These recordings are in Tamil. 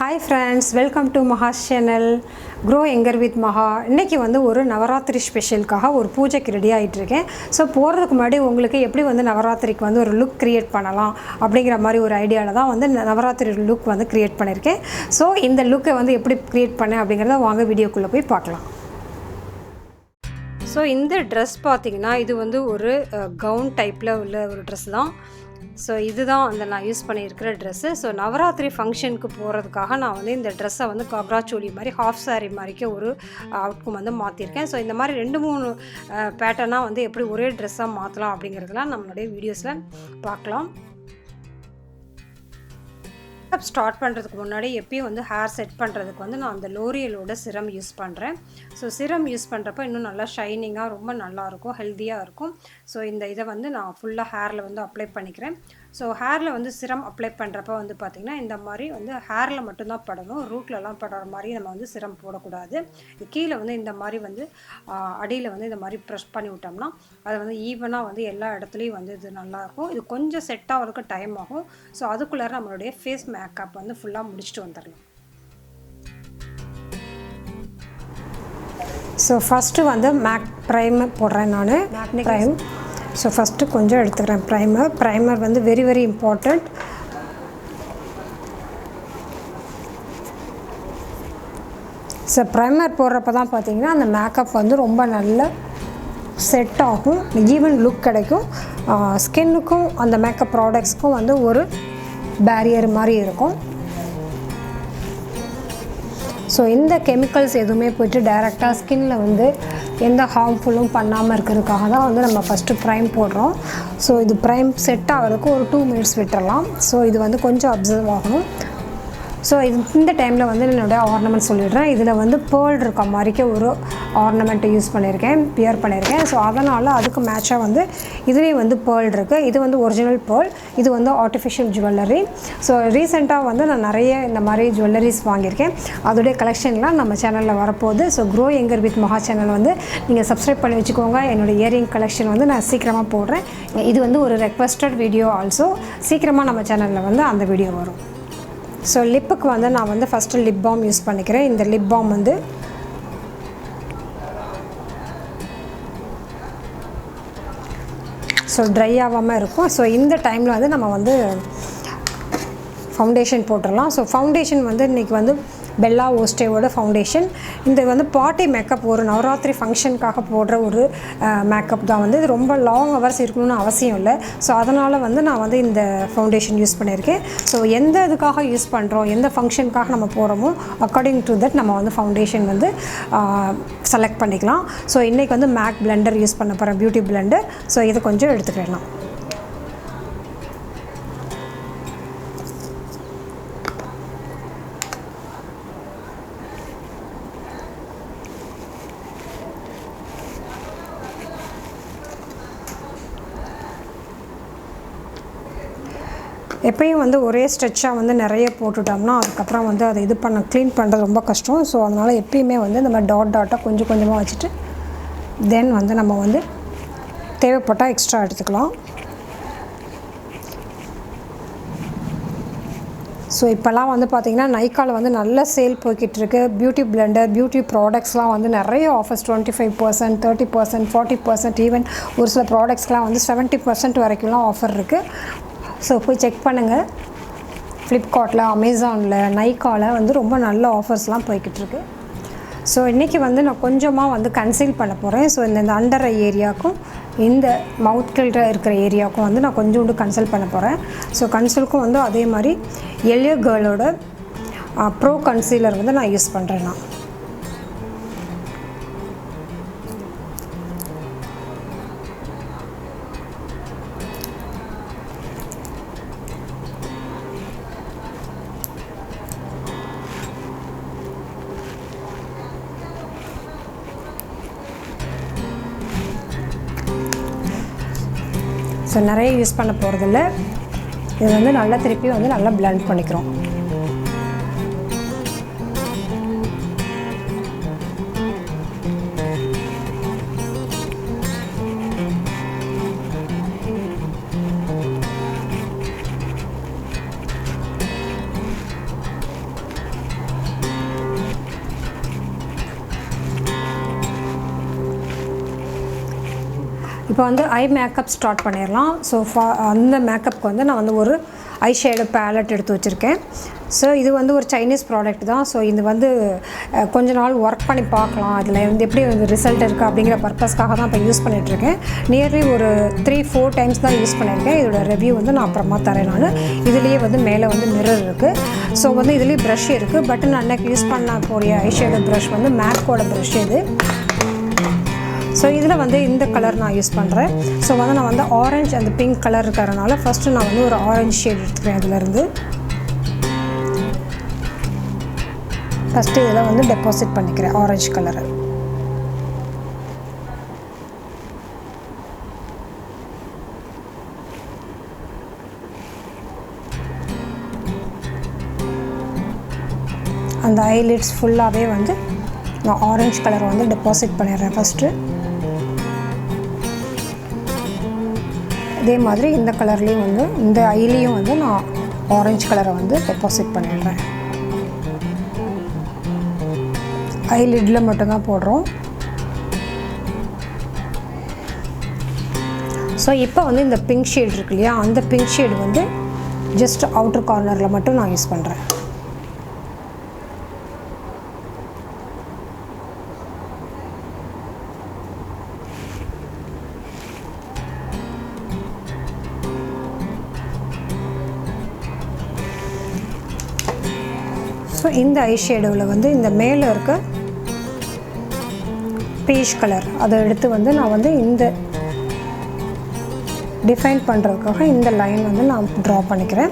Hi friends, welcome to MAHA's channel. Grow Younger with MAHA. இன்னைக்கு வந்து ஒரு நவராத்திரி ஸ்பெஷலுக்காக ஒரு பூஜைக்கு ரெடி ஆயிட்டு இருக்கேன். ஸோ போகிறதுக்கு முன்னாடி உங்களுக்கு எப்படி வந்து நவராத்திரிக்கு வந்து ஒரு லுக் கிரியேட் பண்ணலாம் அப்படிங்கிற மாதிரி ஒரு ஐடியாவில் தான் வந்து நவராத்திரி லுக் வந்து கிரியேட் பண்ணியிருக்கேன். ஸோ இந்த லுக்கை வந்து எப்படி கிரியேட் பண்ணேன் அப்படிங்கிறத வாங்க வீடியோக்குள்ளே போய் பார்க்கலாம். ஸோ இந்த ட்ரெஸ் பார்த்திங்கன்னா இது வந்து ஒரு கவுன் டைப்பில் உள்ள ஒரு ட்ரெஸ் தான். ஸோ இதுதான் அந்த நான் யூஸ் பண்ணியிருக்கிற ட்ரெஸ்ஸு. ஸோ நவராத்திரி ஃபங்க்ஷனுக்கு போகிறதுக்காக நான் வந்து இந்த ட்ரெஸ்ஸை வந்து கப்ரா சோலி மாதிரி ஹாஃப் சாரீ மாதிரிக்கு ஒரு அவுட்கம் வந்து மாற்றிருக்கேன். ஸோ இந்த மாதிரி 2-3 பேட்டர்னாக வந்து எப்படி ஒரே ட்ரெஸ்ஸாக மாற்றலாம் அப்படிங்கிறதுலாம் நம்மளுடைய வீடியோஸில் பார்க்கலாம். ஸ்டார்ட் பண்ணுறதுக்கு முன்னாடி எப்பயும் வந்து ஹேர் செட் பண்ணுறதுக்கு வந்து நான் அந்த லோரியலோட சிரம் யூஸ் பண்ணுறேன். ஸோ சிரம் யூஸ் பண்ணுறப்ப இன்னும் நல்லா ஷைனிங்காக ரொம்ப நல்லாயிருக்கும், ஹெல்த்தியாக இருக்கும். ஸோ இந்த இதை வந்து நான் ஃபுல்லாக ஹேரில் வந்து அப்ளை பண்ணிக்கிறேன். ஸோ ஹேரில் வந்து சிரம் அப்ளை பண்ணுறப்ப வந்து பார்த்திங்கன்னா இந்த மாதிரி வந்து ஹேரில் மட்டும்தான் படணும், ரூட்லலாம் படுற மாதிரி நம்ம வந்து சிரம் போடக்கூடாது. இது கீழே வந்து இந்த மாதிரி வந்து அடியில் வந்து இந்த மாதிரி ப்ரெஷ் பண்ணி விட்டோம்னா அது வந்து ஈவனாக வந்து எல்லா இடத்துலையும் வந்து இது நல்லாயிருக்கும். இது கொஞ்சம் செட் ஆகிறதுக்கு டைம் ஆகும். ஸோ அதுக்குள்ளார நம்மளுடைய ஃபேஸ் மேக்கப் வந்து ஃபுல்லாக முடிச்சுட்டு வந்துடலாம். ஸோ ஃபஸ்ட்டு வந்து ப்ரைமர் போடுறேன் நான். ப்ரைம் ஸோ ஃபஸ்ட்டு கொஞ்சம் எடுத்துக்கிறேன் ப்ரைமர் வந்து very very important. So primer போடுறப்ப தான் பார்த்திங்கன்னா அந்த மேக்கப் வந்து ரொம்ப நல்ல செட் ஆகும், ஈவன் லுக் கிடைக்கும். ஸ்கின்னுக்கும் அந்த மேக்கப் ப்ராடக்ட்ஸ்க்கும் வந்து ஒரு பேரியர் மாதிரி இருக்கும். ஸோ இந்த கெமிக்கல்ஸ் எதுவுமே போய்ட்டு டைரெக்டாக ஸ்கின்னில் வந்து எந்த ஹார்ம்ஃபுல்லும் பண்ணாமல் இருக்கிறதுக்காக தான் வந்து நம்ம ஃபஸ்ட்டு ப்ரைம் போடுறோம். ஸோ இது ப்ரைம் செட் ஆகிறதுக்கு ஒரு 2 மினிட்ஸ் விட்டுறலாம். ஸோ இது வந்து கொஞ்சம் அப்சர்வ் ஆகணும். ஸோ இந்த டைமில் வந்து என்னோடய ஆர்னமெண்ட் சொல்லிடுறேன். இதில் வந்து பேர்ல் இருக்க மாதிரிக்கு ஒரு ஆர்னமெண்ட்டை யூஸ் பண்ணியிருக்கேன், பியர் பண்ணியிருக்கேன். ஸோ அதனால் அதுக்கு மேட்சாக வந்து இதுலேயும் வந்து பேர்ல் இருக்குது. இது வந்து ஒரிஜினல் பேர்ல், இது வந்து ஆர்டிஃபிஷியல் ஜுவல்லரி. ஸோ ரீசெண்டாக வந்து நான் நிறைய இந்த மாதிரி ஜுவல்லரிஸ் வாங்கியிருக்கேன். அதோடைய கலெக்ஷன்லாம் நம்ம சேனலில் வரப்போகுது. So grow younger with Maha channel வந்து நீங்கள் சப்ஸ்கிரைப் பண்ணி வச்சுக்கோங்க. என்னோடய இயரிங் கலெக்ஷன் வந்து நான் சீக்கிரமாக போடுறேன். இது வந்து ஒரு ரெக்வஸ்டட் வீடியோ ஆல்சோ. சீக்கிரமாக நம்ம சேனலில் வந்து அந்த வீடியோ வரும். ஸோ லிப்புக்கு வந்து நான் வந்து ஃபஸ்ட்டு லிப் பாம் யூஸ் பண்ணிக்கிறேன். இந்த லிப் பாம் வந்து ஸோ ட்ரை ஆகாமல் இருக்கும். ஸோ இந்த டைமில் வந்து நம்ம வந்து ஃபவுண்டேஷன் போட்டுடலாம். ஸோ ஃபவுண்டேஷன் வந்து இன்றைக்கி வந்து பெல்லா ஓஸ்டேவோட ஃபவுண்டேஷன். இந்த வந்து பார்ட்டி மேக்கப், ஒரு நவராத்திரி ஃபங்க்ஷனுக்காக போடுற ஒரு மேக்கப் தான். வந்து இது ரொம்ப லாங் ஹவர்ஸ் இருக்கணும்னு அவசியம் இல்லை. ஸோ அதனால் வந்து நான் வந்து இந்த ஃபவுண்டேஷன் யூஸ் பண்ணியிருக்கேன். ஸோ எந்த இதுக்காக யூஸ் பண்ணுறோம், எந்த ஃபங்க்ஷனுக்காக நம்ம போகிறோமோ அக்கார்டிங் டு தட் நம்ம வந்து ஃபவுண்டேஷன் வந்து செலக்ட் பண்ணிக்கலாம். ஸோ இன்றைக்கி வந்து மேக் பிளெண்டர் யூஸ் பண்ண போகிறேன், பியூட்டி பிளெண்டர். ஸோ இதை கொஞ்சம் எடுத்துக்கலாம். எப்பயும் வந்து ஒரே ஸ்ட்ரெச்சாக வந்து நிறைய போட்டுட்டோம்னா அதுக்கப்புறம் வந்து அதை க்ளீன் பண்ணுறது ரொம்ப கஷ்டம். ஸோ அதனால் எப்பயுமே வந்து இந்த மாதிரி டாட்டாக கொஞ்சம் கொஞ்சமாக வச்சுட்டு தென் வந்து நம்ம வந்து தேவைப்பட்டால் எக்ஸ்ட்ரா எடுத்துக்கலாம். ஸோ இப்போல்லாம் வந்து பார்த்திங்கன்னா நைக்காவில் வந்து நல்ல சேல் போய்கிட்டுருக்கு. பியூட்டி பிளெண்டர், பியூட்டி ப்ராடக்ட்ஸ்லாம் வந்து நிறைய ஆஃபர்ஸ் 25%, 30%, 40%, ஈவன் ஒரு சில ப்ராடக்ட்ஸ்க்கெலாம் வந்து 70% வரைக்கும்லாம் ஆஃபர் இருக்குது. ஸோ போய் செக் பண்ணுங்கள். ஃப்ளிப்கார்ட்டில், அமேசானில், நைக்காவில் வந்து ரொம்ப நல்ல ஆஃபர்ஸ்லாம் போய்கிட்டுருக்கு. ஸோ இன்றைக்கி வந்து நான் கொஞ்சமாக வந்து கன்சீல் பண்ண போகிறேன். ஸோ இந்த அண்டர் ஐ ஏரியாவுக்கும் இந்த மவுத் கிட்ட இருக்கிற ஏரியாவுக்கும் வந்து நான் கொஞ்சோண்டு கன்சீல் பண்ண போகிறேன். ஸோ கன்சீலுக்கும் வந்து அதே மாதிரி எலியோ கேர்ளோட ப்ரோ கன்சீலர் வந்து நான் யூஸ் பண்ணுறேன். நான் ஸோ நிறைய யூஸ் பண்ண போகிறதில்ல. இது வந்து நல்லா திருப்பி வந்து நல்லா பிளெண்ட் பண்ணிக்கிறோம். இப்போ வந்து ஐ மேக்கப் ஸ்டார்ட் பண்ணிடலாம். ஸோ அந்த மேக்கப்புக்கு வந்து நான் வந்து ஒரு ஐ ஷேடோ பேலட் எடுத்து வச்சுருக்கேன். ஸோ இது வந்து ஒரு சைனீஸ் ப்ராடக்ட் தான். ஸோ இது வந்து கொஞ்ச நாள் ஒர்க் பண்ணி பார்க்கலாம், அதில் வந்து எப்படி வந்து ரிசல்ட் இருக்குது அப்படிங்கிற பர்பஸ்க்காக தான் இப்போ யூஸ் பண்ணிகிட்ருக்கேன். நியர்லி ஒரு 3-4 டைம்ஸ் தான் யூஸ் பண்ணியிருக்கேன். இதோட ரிவ்யூ வந்து நான் அப்புறமா தரேன். நான் இதுலேயே வந்து மேலே வந்து மிரர் இருக்குது. ஸோ வந்து இதுலேயே ப்ரஷ் இருக்குது. பட் நான் அன்றைக்கி யூஸ் பண்ணக்கூடிய ஐ ஷேடோ ப்ரஷ் வந்து மேக்கோட ப்ரஷ் இது. ஸோ இதில் வந்து இந்த கலர் நான் யூஸ் பண்ணுறேன். ஸோ வந்து நான் வந்து ஆரஞ்சு அந்த பிங்க் கலர் இருக்கிறதுனால ஃபஸ்ட்டு நான் வந்து ஒரு ஆரஞ்சு ஷேட் எடுத்துக்கிறேன். இதிலேருந்து ஃபஸ்ட்டு இதில் வந்து டெபாசிட் பண்ணிக்கிறேன் ஆரஞ்சு கலரை. அந்த ஐலிட்ஸ் ஃபுல்லாகவே வந்து நான் ஆரஞ்சு கலரை வந்து டெபாசிட் பண்ணிடுறேன் ஃபஸ்ட்டு. இதே மாதிரி இந்த கலர்லேயும் வந்து இந்த ஐலேயும் வந்து நான் ஆரஞ்சு கலரை வந்து டெபாசிட் பண்ணிடுறேன். ஐலிட்டில் மட்டும்தான் போடுறோம். ஸோ இப்போ வந்து இந்த பிங்க் ஷேட் இருக்கு இல்லையா, அந்த பிங்க் ஷேடு வந்து ஜஸ்ட் அவுட்டர் கார்னரில் மட்டும் நான் யூஸ் பண்ணுறேன். ஸோ இந்த ஐ ஷேடோவில் வந்து இந்த மேலே இருக்க பீச் கலர் அதை எடுத்து வந்து நான் வந்து இந்த டிஃபைன் பண்ணுறதுக்காக இந்த லைன் வந்து நான் ட்ரா பண்ணிக்கிறேன்.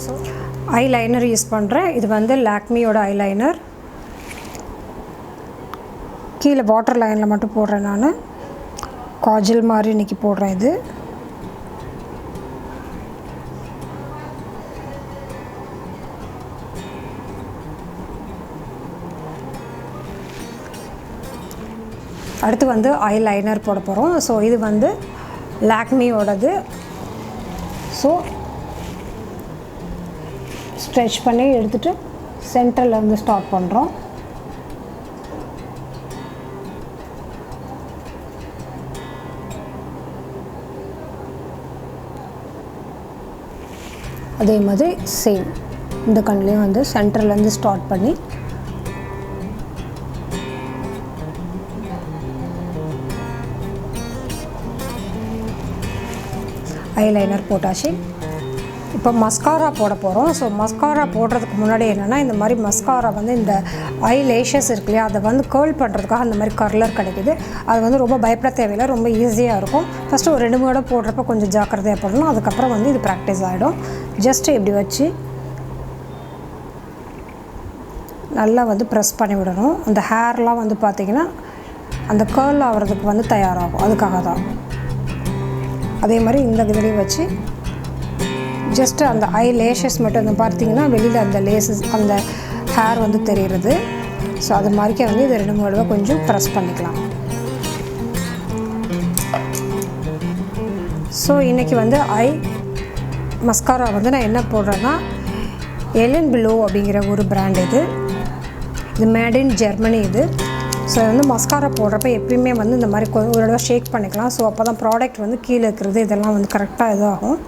ஸோ ஐ லைனர் யூஸ் பண்ணுறேன். இது வந்து லாக்மியோட ஐ லைனர். கீழே வாட்டர் லைனில் மட்டும் போடுறேன். நான் காஜல் மாதிரி இன்றைக்கி போடுறேன். இது அடுத்து வந்து ஐ லைனர் போட போகிறோம். ஸோ இது வந்து லாக்மியோடது. ஸோ ஸ்ட்ரெச் பண்ணி எடுத்துகிட்டு சென்டரில் வந்து ஸ்டார்ட் பண்ணுறோம். அதே மாதிரி சேம் இந்த கண்ணுலேயும் வந்து சென்டர்லேருந்து ஸ்டார்ட் பண்ணி ஐலைனர் போட்டாச்சு. இப்போ மஸ்காரா போட போகிறோம். ஸோ மஸ்காரா போடுறதுக்கு முன்னாடி என்னென்னா, இந்த மாதிரி மஸ்காரா வந்து இந்த ஐ லேஷஸ் இருக்கு இல்லையா, அதை வந்து கேர்ள் பண்ணுறதுக்காக அந்த மாதிரி கர்லர் கிடைக்குது. அது வந்து ரொம்ப பயப்பட தேவையில்லை, ரொம்ப ஈஸியாக இருக்கும். ஃபஸ்ட்டு ஒரு 2 தடவை போடுறப்ப கொஞ்சம் ஜாக்கிரதையாக போடணும். அதுக்கப்புறம் வந்து இது ப்ராக்டிஸ் ஆகிடும். ஜஸ்ட்டு இப்படி வச்சு நல்லா வந்து ப்ரெஸ் பண்ணி விடணும். அந்த ஹேர்லாம் வந்து பார்த்திங்கன்னா அந்த கேர்ள் ஆகிறதுக்கு வந்து தயாராகும். அதுக்காக தான். அதே மாதிரி இந்த இதுலேயும் வச்சு ஜஸ்ட்டு அந்த ஐ லேஷஸ் மட்டும் வந்து பார்த்திங்கன்னா வெளியில் அந்த லேசஸ் அந்த ஹேர் வந்து தெரிகிறது. ஸோ அது மாதிரிக்கே வந்து இதை 2-3 தடவை கொஞ்சம் ப்ரெஸ் பண்ணிக்கலாம். ஸோ இன்றைக்கி வந்து ஐ மஸ்காரா வந்து நான் என்ன போடுறேன்னா, எலென்ப்ளு அப்படிங்கிற ஒரு பிராண்ட். இது மேட் இன் ஜெர்மனி. இது ஸோ வந்து மஸ்காரா போடுறப்ப எப்பயுமே வந்து இந்த மாதிரி ஒரு தடவை ஷேக் பண்ணிக்கலாம். ஸோ அப்போ தான் ப்ராடக்ட் வந்து கீழே இருக்கிறது இதெல்லாம் வந்து கரெக்டாக இதாகும்.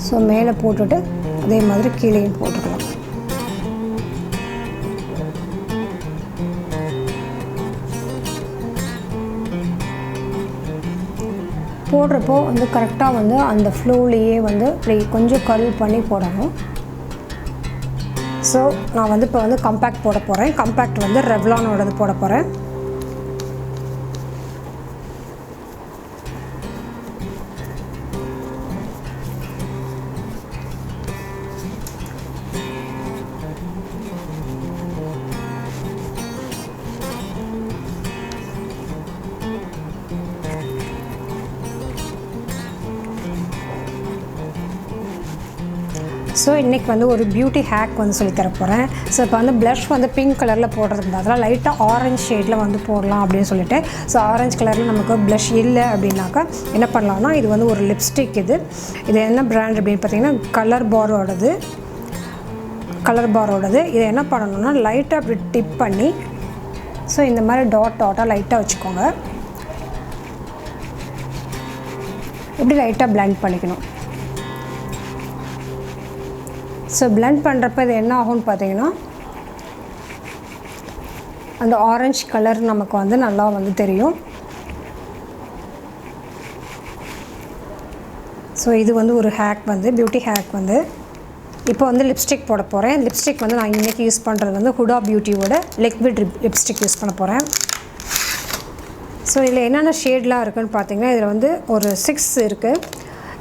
ஸோ மேலே போட்டுட்டு அதே மாதிரி கீழேயும் போட்டுக்கலாம். போடுறப்போ வந்து கரெக்டாக வந்து அந்த ஃப்ளோலேயே வந்து அப்படி கொஞ்சம் கர்ல் பண்ணி போடணும். ஸோ நான் வந்து இப்போ வந்து கம்பேக்ட் போட போகிறேன். கம்பேக்ட் வந்து ரெவ்லானோடது போட போகிறேன். ஸோ இன்றைக்கி வந்து ஒரு பியூட்டி ஹேக் வந்து சொல்லி தர போகிறேன். ஸோ இப்போ வந்து ப்ளஷ் வந்து பிங்க் கலரில் போடுறதுக்கு பதிலாக லைட்டாக ஆரஞ்ச் ஷேடில் வந்து போடலாம் அப்படின்னு சொல்லிட்டு. ஸோ ஆரஞ்ச் கலரில் நமக்கு ப்ளஷ் இல்லை அப்படின்னாக்கா என்ன பண்ணலாம்னா, இது வந்து ஒரு லிப்ஸ்டிக். இது என்ன பிராண்ட் அப்படின்னு பார்த்தீங்கன்னா கலர் பாரோடது. இதை என்ன பண்ணணும்னா லைட்டாக அப்படி டிப் பண்ணி, ஸோ இந்த மாதிரி டாட்டாக லைட்டாக வச்சுக்கோங்க. இப்படி லைட்டாக பிளெண்ட் பண்ணிக்கணும். ஸோ பிளெண்ட் பண்ணுறப்ப இது என்ன ஆகும்னு பார்த்தீங்கன்னா, அந்த ஆரஞ்ச் கலர் நமக்கு வந்து நல்லா வந்து தெரியும். ஸோ இது வந்து ஒரு ஹேக் வந்து பியூட்டி ஹேக் வந்து. இப்போ வந்து லிப்ஸ்டிக் போட போகிறேன். லிப்ஸ்டிக் வந்து நான் இன்றைக்கி யூஸ் பண்ணுறது வந்து ஹுடா பியூட்டியோட லிக்விட் லிப்ஸ்டிக் யூஸ் பண்ண போகிறேன். ஸோ இதில் என்னென்ன ஷேட்லாம் இருக்குதுன்னு பார்த்தீங்கன்னா, இதில் வந்து ஒரு 6 இருக்குது.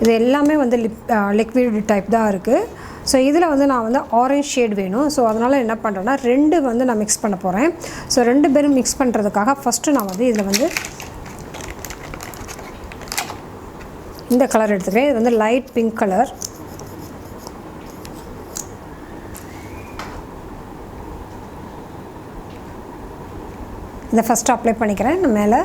இது எல்லாமே வந்து லிக்விட் டைப் தான் இருக்குது. ஸோ இதில் வந்து நான் வந்து ஆரஞ்ச் ஷேட் வேணும். ஸோ அதனால் என்ன பண்ணுறேன்னா 2 வந்து நான் மிக்ஸ் பண்ண போகிறேன். ஸோ 2 பேரும் மிக்ஸ் பண்ணுறதுக்காக ஃபஸ்ட்டு நான் வந்து இதில் வந்து இந்த கலர் எடுத்துக்கிறேன். இது வந்து லைட் பிங்க் கலர். இதை ஃபஸ்ட்டு அப்ளை பண்ணிக்கிறேன் நான் மேலே.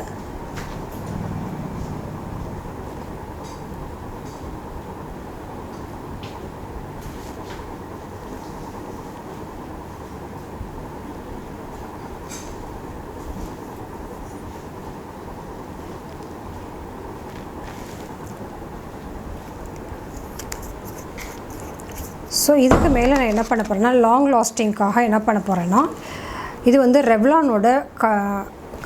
ஸோ இதுக்கு மேலே நான் என்ன பண்ண போகிறேன்னா, லாங் லாஸ்டிங்காக என்ன பண்ண போகிறேன்னா, இது வந்து ரெவ்லானோட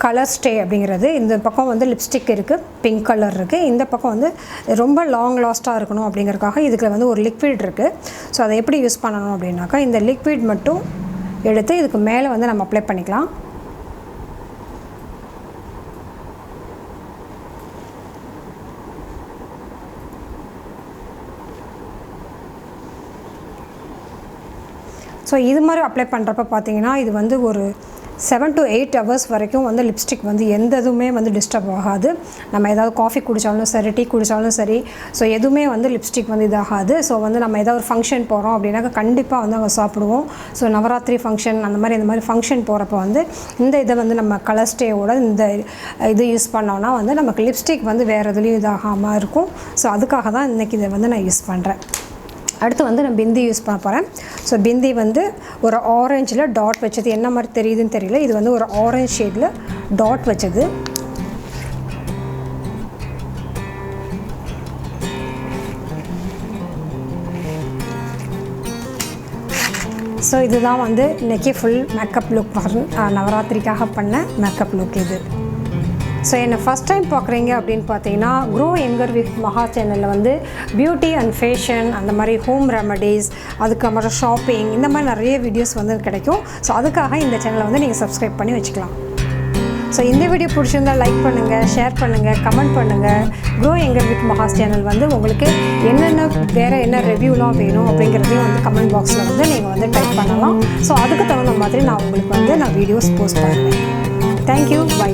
கலர்ஸ்டே அப்படிங்கிறது. இந்த பக்கம் வந்து லிப்ஸ்டிக் இருக்குது, பிங்க் கலர் இருக்குது. இந்த பக்கம் வந்து ரொம்ப லாங் லாஸ்ட்டாக இருக்கணும் அப்படிங்கிறதுக்காக இதுக்கு வந்து ஒரு லிக்விட் இருக்குது. ஸோ அதை எப்படி யூஸ் பண்ணணும் அப்படின்னாக்கா, இந்த லிக்விட் மட்டும் எடுத்து இதுக்கு மேலே வந்து நம்ம அப்ளை பண்ணிக்கலாம். ஸோ இது மாதிரி அப்ளை பண்ணுறப்ப பார்த்தீங்கன்னா, இது வந்து ஒரு 7 to 8 hours வரைக்கும் வந்து லிப்ஸ்டிக் வந்து எந்த இதுவுமே வந்து டிஸ்டர்ப் ஆகாது. நம்ம ஏதாவது காஃபி குடித்தாலும் சரி, டீ குடித்தாலும் சரி, ஸோ எதுவுமே வந்து லிப்ஸ்டிக் வந்து இதாகாது. ஸோ வந்து நம்ம ஏதாவது ஒரு ஃபங்க்ஷன் போகிறோம் அப்படின்னாக்கா கண்டிப்பாக வந்து அங்கே சாப்பிடுவோம். ஸோ நவராத்திரி ஃபங்க்ஷன் அந்த மாதிரி ஃபங்க்ஷன் போகிறப்ப வந்து இந்த இதை வந்து நம்ம கலர்ஸ்டேயோட இந்த இது யூஸ் பண்ணோன்னா வந்து நமக்கு லிப்ஸ்டிக் வந்து வேறு எதுலேயும் இதாகாமல் இருக்கும். ஸோ அதுக்காக தான் இன்றைக்கி இதை வந்து நான் யூஸ் பண்ணுறேன். அடுத்து வந்து நான் பிந்தி யூஸ் பண்ண போகிறேன். ஸோ பிந்தி வந்து ஒரு ஆரஞ்சில் டாட் வச்சது. என்ன மாதிரி தெரியுதுன்னு தெரியல. இது வந்து ஒரு ஆரஞ்ச் ஷேடில் டாட் வச்சது. ஸோ இதுதான் வந்து இன்றைக்கி ஃபுல் மேக்கப் லுக், நவராத்திரிக்காக பண்ண மேக்கப் லுக் இது. ஸோ என்னை ஃபஸ்ட் டைம் பார்க்குறீங்க அப்படின்னு பார்த்தீங்கன்னா, க்ரோ யங்கர் வித் மஹா சேனலில் வந்து பியூட்டி அண்ட் ஃபேஷன், அந்த மாதிரி ஹோம் ரெமடிஸ், அதுக்கப்புறம் ஷாப்பிங், இந்த மாதிரி நிறைய வீடியோஸ் வந்து கிடைக்கும். ஸோ அதுக்காக இந்த சேனலை வந்து நீங்கள் சப்ஸ்கிரைப் பண்ணி வச்சுக்கலாம். ஸோ இந்த வீடியோ பிடிச்சிருந்தால் லைக் பண்ணுங்கள், ஷேர் பண்ணுங்கள், கமெண்ட் பண்ணுங்கள். Grow younger with Maha channel வந்து உங்களுக்கு என்னென்ன வேறு என்ன ரிவ்யூலாம் வேணும் அப்படிங்கிறதையும் வந்து கமெண்ட் பாக்ஸில் வந்து நீங்கள் வந்து டைப் பண்ணலாம். ஸோ அதுக்கு தகுந்த மாதிரி நான் உங்களுக்கு வந்து வீடியோஸ் போஸ்ட் பண்ணுவேன். Thank you, by.